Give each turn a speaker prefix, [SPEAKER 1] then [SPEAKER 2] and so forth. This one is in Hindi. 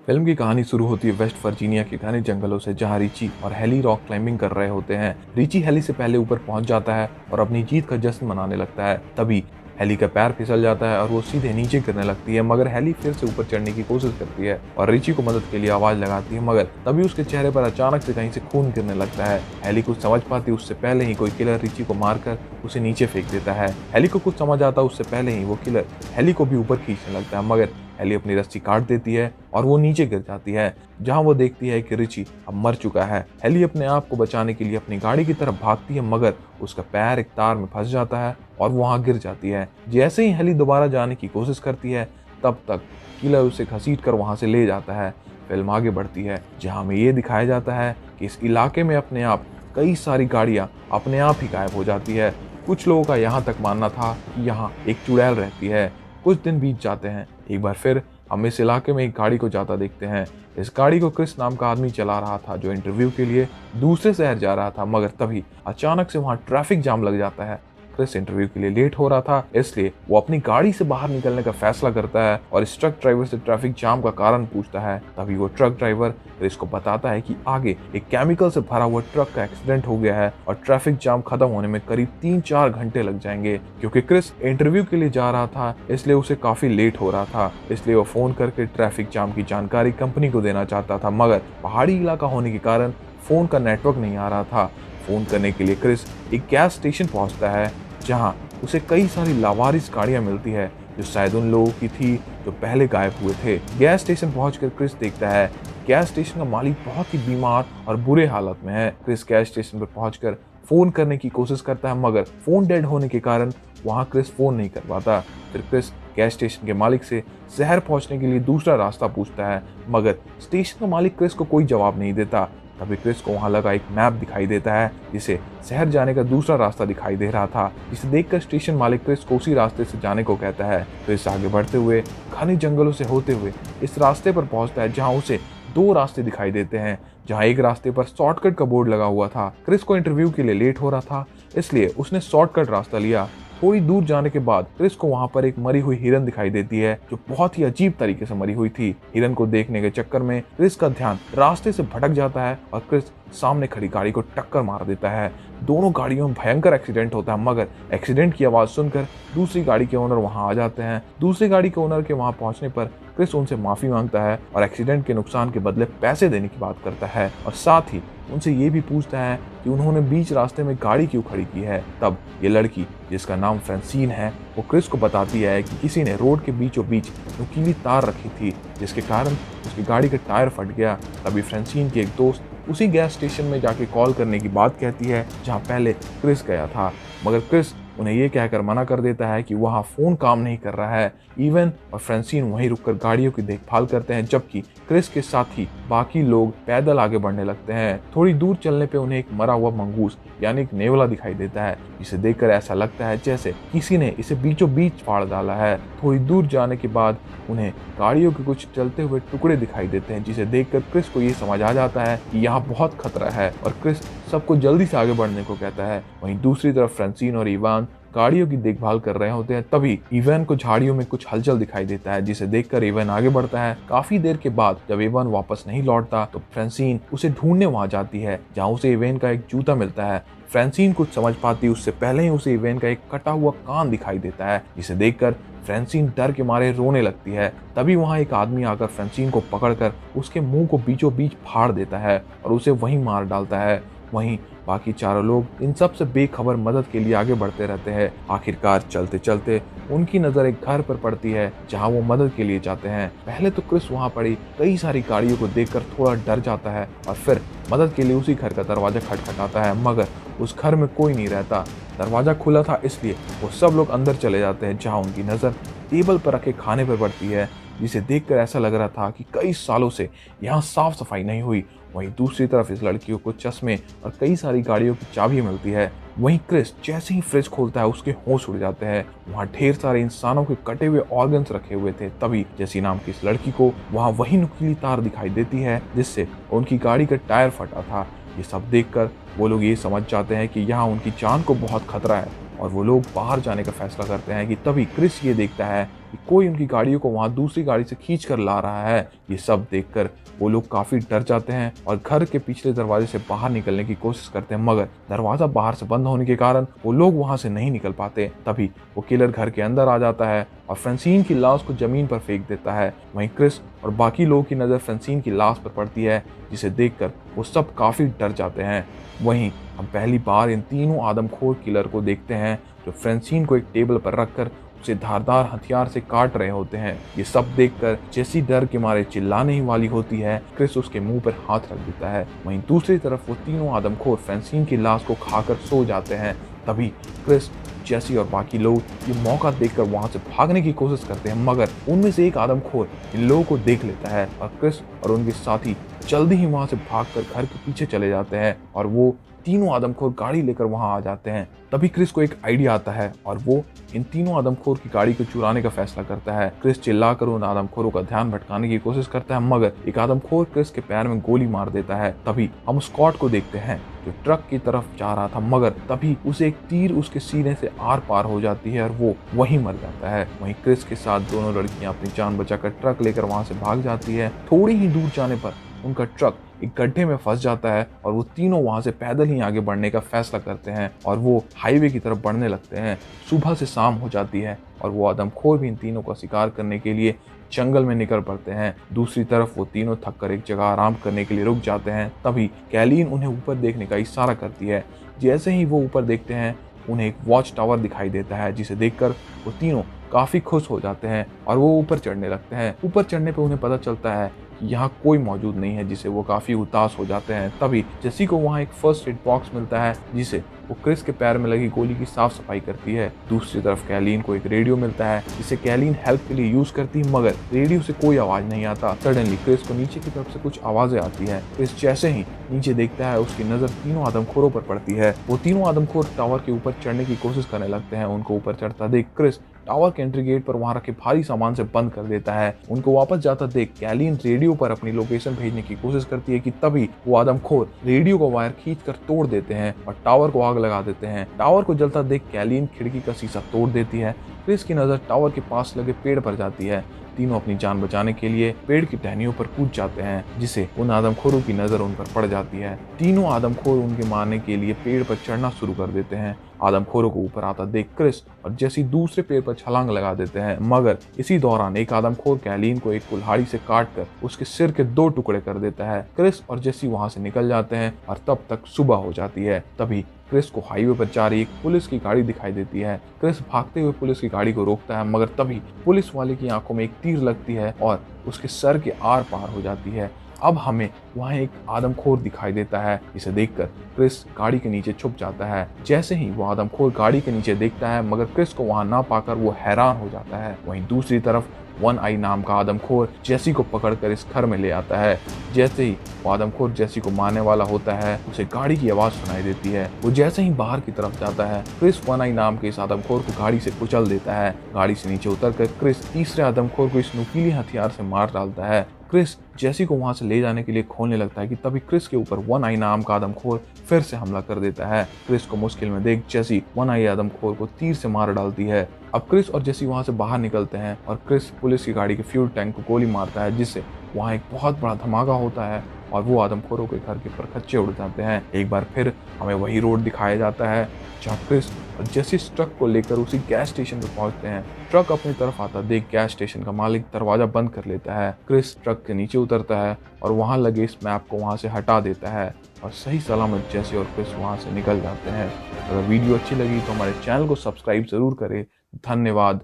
[SPEAKER 1] फिल्म की कहानी शुरू होती है वेस्ट वर्जीनिया के घने जंगलों से, जहां रिची और हेली रॉक क्लाइंबिंग कर रहे होते हैं। रिची हेली से पहले ऊपर पहुंच जाता है और अपनी जीत का जश्न मनाने लगता है। तभी हेली का पैर फिसल जाता है और वो सीधे नीचे गिरने लगती है, मगर हेली फिर से ऊपर चढ़ने की कोशिश करती है और रिची को मदद के लिए आवाज लगाती है, मगर तभी उसके चेहरे पर अचानक से कहीं से खून गिरने लगता है। हेली कुछ समझ पाती उससे पहले ही कोई किलर रिची को मारकर उसे नीचे फेंक देता है। हेली को कुछ समझ आता उससे पहले ही वो किलर हेली को भी ऊपर खींचने लगता है, मगर हेली अपनी रस्सी काट देती है और वो नीचे गिर जाती है, जहां वो देखती है कि रिची अब मर चुका है। हेली अपने आप को बचाने के लिए अपनी गाड़ी की तरफ भागती है, मगर उसका पैर एक तार में फंस जाता है और वो वहां गिर जाती है। जैसे ही हेली दोबारा जाने की कोशिश करती है, तब तक किलर उसे घसीटकर वहां से ले जाता है। फिल्म आगे बढ़ती है, जहां में ये दिखाया जाता है कि इस इलाके में अपने आप कई सारी गाड़ियां अपने आप ही गायब हो जाती है। कुछ लोगों का यहाँ तक मानना था कि यहाँ एक चुड़ैल रहती है। कुछ दिन बीत जाते हैं, एक बार फिर हम इस इलाके में एक गाड़ी को जाता देखते हैं। इस गाड़ी को क्रिस नाम का आदमी चला रहा था, जो इंटरव्यू के लिए दूसरे शहर जा रहा था, मगर तभी अचानक से वहां ट्रैफिक जाम लग जाता है। क्रिस इंटरव्यू के लिए लेट हो रहा था, इसलिए वो अपनी गाड़ी से बाहर निकलने का फैसला करता है और इस ट्रक ड्राइवर से ट्रैफिक जाम का कारण पूछता है। तभी वो ट्रक ड्राइवर क्रिस को बताता है कि आगे एक केमिकल से भरा हुआ ट्रक का एक्सीडेंट हो गया है और ट्रैफिक जाम खत्म होने में करीब 3-4 घंटे लग जाएंगे। क्योंकि क्रिस इंटरव्यू के लिए जा रहा था, इसलिए उसे काफी लेट हो रहा था, इसलिए वो फोन करके ट्रैफिक जाम की जानकारी कंपनी को देना चाहता था, मगर पहाड़ी इलाका होने के कारण फोन का नेटवर्क नहीं आ रहा था। फोन करने के लिए क्रिस एक गैस स्टेशन पहुंचता है, जहां उसे कई सारी लावारिस गाड़ियां मिलती है, जो शायद उन लोगों की थी जो पहले गायब हुए थे। गैस स्टेशन पहुंचकर क्रिस देखता है गैस स्टेशन का मालिक बहुत ही बीमार और बुरे हालत में है। क्रिस गैस स्टेशन पर पहुंचकर फोन करने की कोशिश करता है, मगर फोन डेड होने के कारण वहां क्रिस फोन नहीं कर पाता। फिर क्रिस गैस स्टेशन के मालिक से शहर पहुंचने के लिए दूसरा रास्ता पूछता है, मगर स्टेशन का मालिक क्रिस को कोई जवाब नहीं देता। तभी क्रिस को वहां लगा एक मैप दिखाई देता है, जिसे शहर जाने का दूसरा रास्ता दिखाई दे रहा था, जिसे देखकर स्टेशन मालिक क्रिस को उसी रास्ते से जाने को कहता है। क्रिस आगे बढ़ते हुए घने जंगलों से होते हुए इस रास्ते पर पहुंचता है, जहां उसे 2 रास्ते दिखाई देते हैं, जहां एक रास्ते पर शॉर्टकट का बोर्ड लगा हुआ था। क्रिस को इंटरव्यू के लिए लेट हो रहा था, इसलिए उसने शॉर्टकट रास्ता लिया। थोड़ी दूर जाने के बाद क्रिस को वहां पर एक मरी हुई हिरन दिखाई देती है, जो बहुत ही अजीब तरीके से मरी हुई थी। हिरन को देखने के चक्कर में क्रिस का ध्यान रास्ते से भटक जाता है और क्रिस सामने खड़ी गाड़ी को टक्कर मार देता है। दोनों गाड़ियों में भयंकर एक्सीडेंट होता है, मगर एक्सीडेंट की आवाज सुनकर दूसरी गाड़ी के ओनर वहां आ जाते हैं। दूसरी गाड़ी के ओनर के वहां पहुंचने पर क्रिस उनसे माफी मांगता है और एक्सीडेंट के नुकसान के बदले पैसे देने की बात करता है, और साथ ही उनसे ये भी पूछता है कि उन्होंने बीच रास्ते में गाड़ी क्यों खड़ी की है। तब ये लड़की, जिसका नाम फ्रांसीन है, वो क्रिस को बताती है कि किसी ने रोड के बीचों बीच नुकीली तार रखी थी, जिसके कारण उसकी गाड़ी का टायर फट गया। तभी फ्रांसीन की एक दोस्त उसी गैस स्टेशन में जाके कॉल करने की बात कहती है, जहां पहले क्रिस गया था, मगर क्रिस उन्हें ये कहकर मना कर देता है कि वहां फोन काम नहीं कर रहा है। इवन और फ्रांसीन वहीं रुककर गाड़ियों की देखभाल करते हैं, जबकि क्रिस के साथ ही बाकी लोग पैदल आगे बढ़ने लगते हैं। थोड़ी दूर चलने पे उन्हें एक मरा हुआ मंगूस यानी एक नेवला दिखाई देता है, जिसे देखकर ऐसा लगता है जैसे किसी ने इसे बीचों बीच फाड़ डाला है। थोड़ी दूर जाने के बाद उन्हें गाड़ियों के कुछ चलते हुए टुकड़े दिखाई देते हैं, जिसे देखकर क्रिस को ये समझ आ जाता है कि यहाँ बहुत खतरा है, और क्रिस सबको जल्दी से आगे बढ़ने को कहता है। वहीं दूसरी तरफ फ्रांसीन और इवान गाड़ियों की देखभाल कर रहे होते हैं। तभी इवान को झाड़ियों में कुछ हलचल दिखाई देता है, जिसे देखकर इवान आगे बढ़ता है। काफी देर के बाद जब इवान वापस नहीं लौटता, तो फ्रांसीन उसे ढूंढने वहां जाती है, जहां उसे इवान का एक जूता मिलता है। फ्रांसीन कुछ समझ पाती उससे पहले ही उसे इवान का एक कटा हुआ कान दिखाई देता है, जिसे देखकर फ्रांसीन डर के मारे रोने लगती है। तभी वहां एक आदमी आकर फ्रांसीन को पकड़कर उसके मुंह को बीचों बीच फाड़ देता है और उसे वहीं मार डालता है। वहीं बाकी चारों लोग इन सब से बेखबर मदद के लिए आगे बढ़ते रहते हैं। आखिरकार चलते चलते उनकी नजर एक घर पर पड़ती है, जहां वो मदद के लिए जाते हैं। पहले तो क्रिस वहां पड़ी कई सारी गाड़ियों को देखकर थोड़ा डर जाता है और फिर मदद के लिए उसी घर का दरवाजा खटखटाता है, मगर उस घर में कोई नहीं रहता। दरवाजा खुला था, इसलिए वो सब लोग अंदर चले जाते हैं, जहां उनकी नजर टेबल पर रखे खाने पर पड़ती है, जिसे देखकर ऐसा लग रहा था कि कई सालों से यहाँ साफ सफाई नहीं हुई। वहीं दूसरी तरफ इस लड़की को चश्मे और कई सारी गाड़ियों की चाबी मिलती है। वहीं क्रिस जैसे ही फ्रिज खोलता है, उसके होश उड़ जाते हैं। वहाँ ढेर सारे इंसानों के कटे हुए ऑर्गन्स रखे हुए थे। तभी जैसी नाम की इस लड़की को वहाँ वही नुकीली तार दिखाई देती है, जिससे उनकी गाड़ी का टायर फटा था। ये सब देखकर वो लोग ये समझ जाते हैं कि यहाँ उनकी जान को बहुत खतरा है, और वो लोग बाहर जाने का फैसला करते हैं कि तभी क्रिस ये देखता है कि कोई उनकी गाड़ियों को वहां दूसरी गाड़ी से खींच कर ला रहा है। ये सब देखकर वो लोग काफी डर जाते हैं और घर के पिछले दरवाजे से बाहर निकलने की कोशिश करते हैं, मगर दरवाजा बाहर से बंद होने के कारण वो लोग वहां से नहीं निकल पाते। तभी वो किलर घर के अंदर आ जाता है और फ्रांसिन की लाश को जमीन पर फेंक देता है। वहीं क्रिस और बाकी लोगों की नजर फ्रांसिन की लाश पर पड़ती है, जिसे देखकर वो सब काफी डर जाते हैं। वहीं हम पहली बार इन तीनों आदमखोर किलर को देखते हैं जो फ्रांसिन को एक टेबल पर रखकर उसे धारदार हथियार से काट रहे होते हैं। ये सब देखकर जेसी डर के मारे चिल्लाने ही वाली होती है। क्रिस उसके मुंह पर हाथ रख देता है। वहीं दूसरी तरफ वो तीनों आदमखोर फ्रांसिन की लाश को खाकर सो जाते हैं। तभी क्रिस, जेसी और बाकी लोग ये मौका देखकर वहां से भागने की कोशिश करते हैं, मगर उनमें से एक आदमखोर इन लोगों को देख लेता है और क्रिस और उनके साथी जल्दी ही वहां से भागकर घर के पीछे चले जाते हैं और वो तीनों आदमखोर गाड़ी लेकर वहां आ जाते हैं। तभी क्रिस को एक आइडिया आता है और वो इन तीनों आदमखोर की गाड़ी को चुराने का फैसला करता है। क्रिस चिल्लाकर उन आदमखोरों का ध्यान भटकाने की कोशिश करता है, मगर एक आदमखोर क्रिस के पैर में गोली मार देता है। तभी हम स्कॉट को देखते हैं जो ट्रक की तरफ जा रहा था, मगर तभी उसे एक तीर उसके सीने से आर पार हो जाती है और वो वहीं मर जाता है। वहीं क्रिस के साथ दोनों लड़कियां अपनी जान बचाकर ट्रक लेकर वहां से भाग जाती है। थोड़ी ही दूर जाने पर उनका ट्रक एक गड्ढे में फंस जाता है और वो तीनों वहां से पैदल ही आगे बढ़ने का फैसला करते हैं और वो हाईवे की तरफ बढ़ने लगते हैं। सुबह से शाम हो जाती है और वो आदमखोर भी इन तीनों का शिकार करने के लिए जंगल में निकल पड़ते हैं। दूसरी तरफ वो तीनों थककर एक जगह आराम करने के लिए रुक जाते हैं। तभी कैलीन उन्हें ऊपर देखने का इशारा करती है। जैसे ही वो ऊपर देखते हैं उन्हें एक वॉच टावर दिखाई देता है, जिसे देखकर वो तीनों काफी खुश हो जाते हैं और वो ऊपर चढ़ने लगते हैं। ऊपर चढ़ने पर उन्हें पता चलता है यहाँ कोई मौजूद नहीं है, जिसे वो काफी उदास हो जाते हैं। तभी जेसी को वहाँ एक फर्स्ट एड बॉक्स मिलता है, जिसे वो क्रिस के पैर में लगी गोली की साफ सफाई करती है। दूसरी तरफ कैलीन को एक रेडियो मिलता है, जिसे कैलीन हेल्प के लिए यूज करती है, मगर रेडियो से कोई आवाज नहीं आता। सडनली क्रिस को नीचे की तरफ से कुछ आवाजें आती है। क्रिस जैसे ही नीचे देखता है उसकी नजर तीनों आदमखोरों पर पड़ती है। वो तीनों आदमखोर टावर के ऊपर चढ़ने की कोशिश करने लगते हैं। उनको ऊपर चढ़ता देख क्रिस टावर के एंट्री गेट पर वहां रखे भारी सामान से बंद कर देता है। उनको वापस जाता देख कैलीन रेडियो पर अपनी लोकेशन भेजने की कोशिश करती है कि तभी वो आदमखोर रेडियो का वायर खींचकर तोड़ देते हैं और टावर को आग लगा देते हैं। टावर को जलता देख कैलीन खिड़की का शीशा तोड़ देती है। क्रिस की नजर टावर के पास लगे पेड़ पर जाती है। तीनों अपनी जान बचाने के लिए पेड़ की टहनियों पर कूद जाते हैं, जिसे उन आदमखोरों की नजर उन पर पड़ जाती है। तीनों आदमखोर उनके मारने के लिए पेड़ पर चढ़ना शुरू कर देते हैं। आदमखोरों को ऊपर आता देख क्रिस और जेसी दूसरे पेड़ पर छलांग लगा देते हैं, मगर इसी दौरान एक आदमखोर कैलीन को एक कुल्हाड़ी से काटकर उसके सिर के 2 टुकड़े कर देता है। क्रिस और जेसी वहां से निकल जाते हैं और तब तक सुबह हो जाती है। तभी क्रिस को हाईवे पर जा रही एक पुलिस की गाड़ी दिखाई देती है। क्रिस भागते हुए पुलिस की गाड़ी को रोकता है, मगर तभी पुलिस वाले की आंखों में एक तीर लगती है और उसके सर के आर पार हो जाती है। अब हमें वहाँ एक आदमखोर दिखाई देता है, जिसे देखकर क्रिस गाड़ी के नीचे छुप जाता है। जैसे ही वो आदमखोर गाड़ी के नीचे देखता है, मगर क्रिस को वहाँ ना पाकर वो हैरान हो जाता है। वहीं दूसरी तरफ वन आई नाम का आदमखोर जेसी को पकड़कर इस घर में ले आता है। जैसे ही वो आदमखोर जेसी को मारने वाला होता है, उसे गाड़ी की आवाज सुनाई देती है। वो जैसे ही बाहर की तरफ जाता है, क्रिस वन आई नाम के इस आदमखोर को गाड़ी से कुचल देता है। गाड़ी से नीचे उतरकर क्रिस तीसरे आदमखोर को इस नुकीले हथियार से मार डालता है। क्रिस जेसी को वहां से ले जाने के लिए खोलने लगता है कि तभी क्रिस के ऊपर वन आई नाम का आदमखोर फिर से हमला कर देता है। क्रिस को मुश्किल में देख जेसी वन आई आदमखोर को तीर से मार डालती है। अब क्रिस और जेसी वहां से बाहर निकलते हैं और क्रिस पुलिस की गाड़ी के फ्यूल टैंक को गोली मारता है, जिससे वहां एक बहुत बड़ा धमाका होता है और वो आदमखोरों के घर के परखच्चे उड़ जाते हैं। एक बार फिर हमें वही रोड दिखाया जाता है जहाँ क्रिस और जेसी ट्रक को लेकर उसी गैस स्टेशन पर पहुंचते हैं। ट्रक अपनी तरफ आता देख गैस स्टेशन का मालिक दरवाजा बंद कर लेता है। क्रिस ट्रक के नीचे उतरता है और वहां लगे इस मैप को वहां से हटा देता है और सही सलामत जेसी और क्रिस वहां से निकल जाते हैं। अगर वीडियो अच्छी लगी तो हमारे चैनल को सब्सक्राइब जरूर करें। धन्यवाद।